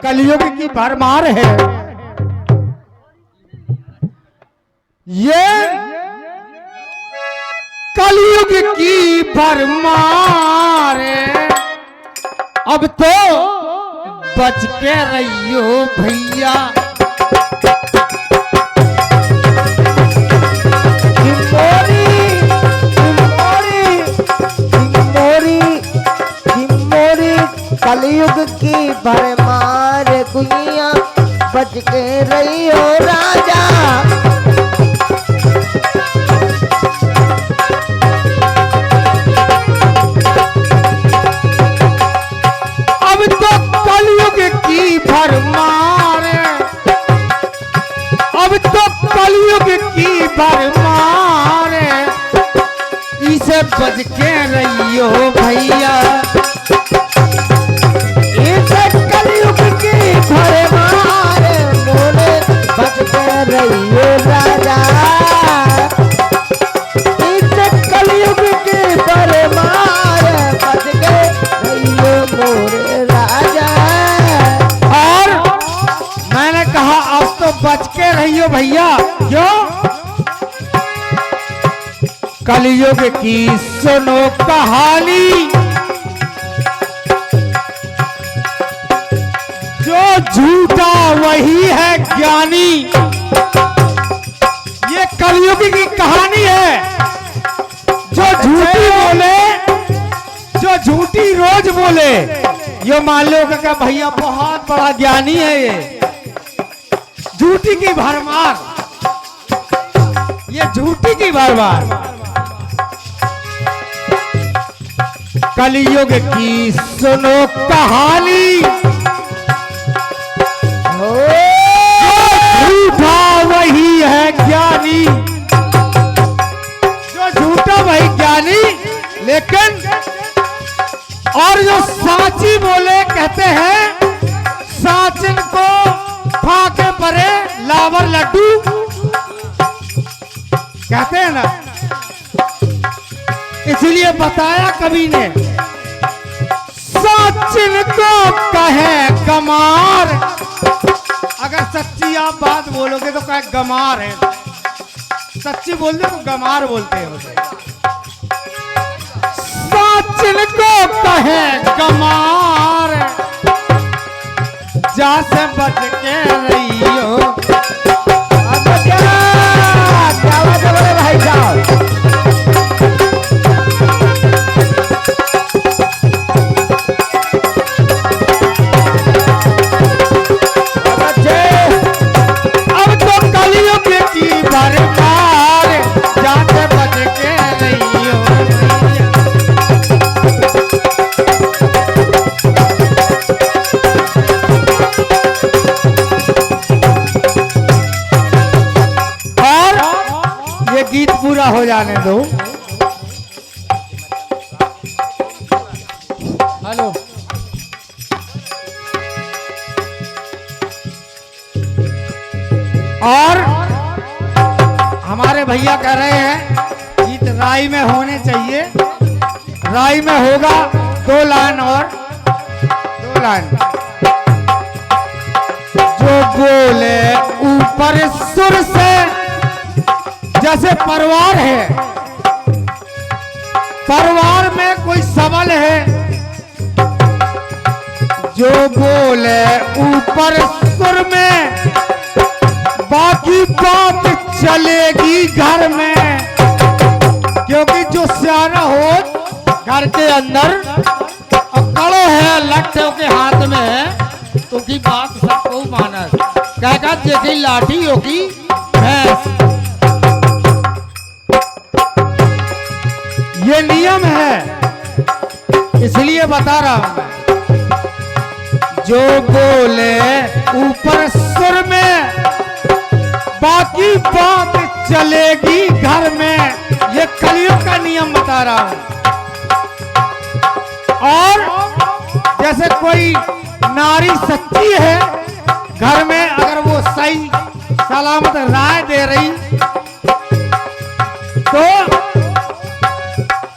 कलयुग की भरमार है। ये कलयुग की भरमार है। अब तो बच के रहियो भैया। कलयुग की भरमार दुनिया बच के रही हो राजा। अब तो कलयुग की भरमार, अब तो कलयुग की भरमार, इसे बच के रहियो भैया। भरमार बोले बच के रहियो राजा। इस कलयुग के भरमार बच के रहियो मोरे राजा। और मैंने कहा अब तो बच के रहियो भैया। क्यों? कलयुग की सुनो कहानी, जो झूठा वही है ज्ञानी। ये कलयुग की कहानी है। जो झूठी बोले, जो झूठी रोज बोले, ये मान लो कि भैया बहुत बड़ा ज्ञानी है। ये झूठी की भरमार, ये झूठी की भरमार। कलयुग की सुनो कहानी, झूठा वही है ज्ञानी। जो झूठा वही ज्ञानी, लेकिन और जो साची बोले कहते हैं साचिन को फाके परे लावर लड्डू कहते हैं ना। इसलिए बताया कवि ने, साचिन को कहे कमार। अगर सच्ची आप बात बोलोगे तो क्या गमार है, सच्ची बोलते तो गमार बोलते हैं उसे। साचिन को कहे गमार, जा से बच के रहियो। अब क्या बात है बड़े भाई साहब। गीत पूरा हो जाने दो। हेलो, और हमारे भैया कह रहे हैं गीत राई में होने चाहिए। राई में होगा 2 लाइन और 2 लाइन। जो बोले ऊपर सुर से, जैसे परिवार है, परिवार में कोई सबल है, जो बोले ऊपर सुर में, बाकी बात चलेगी घर में। क्योंकि जो सियाना हो घर के अंदर और कड़ो है लट्ठों के हाथ में है, तो की बात सबको माना। क्या जैसी लाठी होगी भैंस, ये नियम है। इसलिए बता रहा हूं मैं, जो बोले ऊपर सुर में, बाकी बात चलेगी घर में। ये कलयुग का नियम बता रहा हूं। और जैसे कोई नारी सच्ची है घर में, अगर वो सही सलामत राय दे रही, तो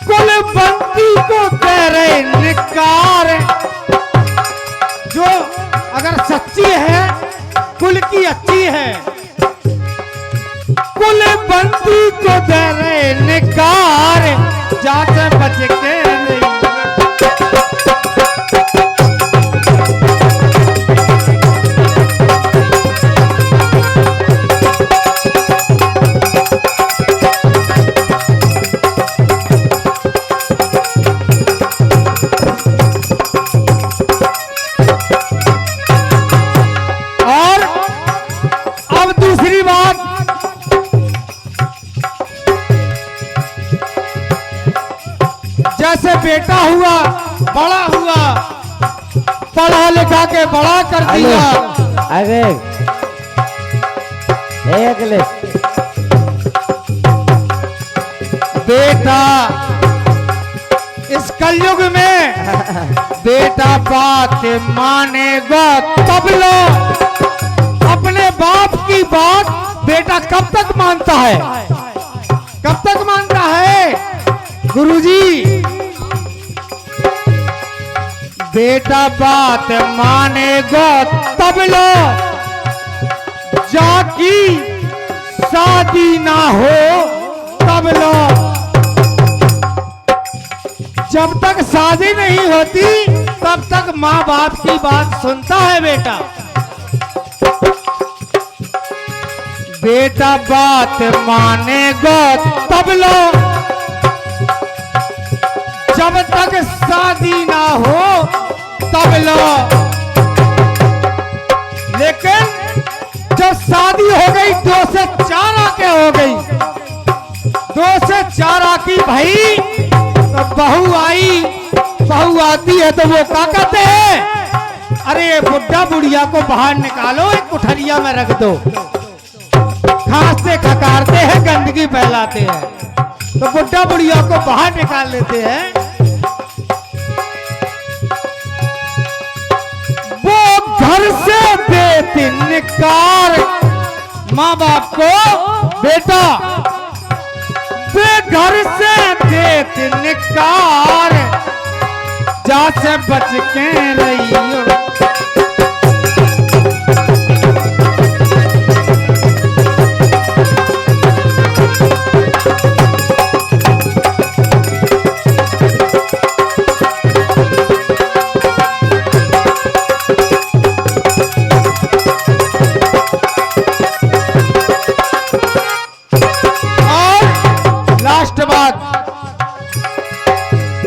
कुलवंती को कह रहे निकार। जो अगर सच्ची है, कुल की अच्छी है। कुल बंदी को दे रहे निकार, जाके बच के नहीं। जैसे बेटा हुआ, बड़ा हुआ, पढ़ा लिखा के बड़ा कर दिया। आगे अगले बेटा इस कलयुग में बेटा बात मानेगा तब लो। अपने बाप की बात बेटा कब तक मानता है? कब तक मानता है गुरुजी? बेटा बात मानेगा तब लो, जाकी शादी ना हो तब लो। जब तक शादी नहीं होती तब तक माँ बाप की बात सुनता है बेटा। बेटा बात मानेगा तब लो, जब तक शादी ना हो तब लो। लेकिन जब शादी हो गई, 2 से 4 आके हो गई, 2 से 4 आकी भाई, तो बहू आई। बहू आती है तो वो क्या कहते हैं? अरे बुढ़ा बुढ़िया को बाहर निकालो, एक कुठरिया में रख दो। खांसते खकारते हैं, गंदगी फैलाते हैं, तो बुढ़ा बुढ़िया को बाहर निकाल लेते हैं। घर से देते निकार माँ बाप को, बेटा बेघर से देते निकार, जा से बच के रहियो।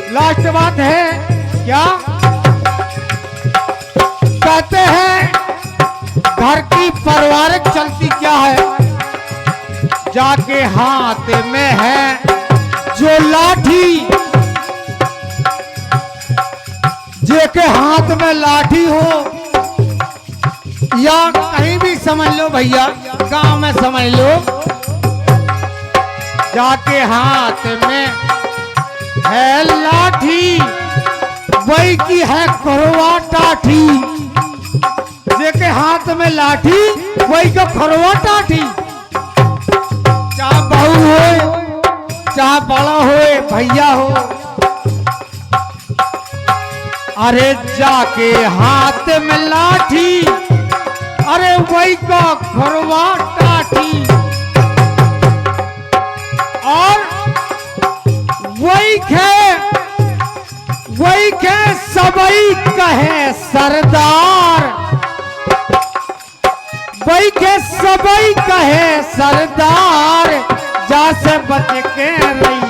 लास्ट बात है क्या कहते हैं? घर की पारिवारिक चलती क्या है? जाके हाथ में है जो लाठी, जेके हाथ में लाठी हो, या कहीं भी समझ लो भैया, गांव में समझ लो, जाके हाथ में है लाठी, वही की है खरवा टाठी। जेके हाथ में लाठी, वही को खरवा टाठी। चाहे बहू हो, चाहे बड़ा हो, भैया हो, अरे जाके हाथ में लाठी, अरे वही का खरवा टाठी। और वही के सबई कहे सरदार, वही के सबई कहे सरदार, जा से बच के रही।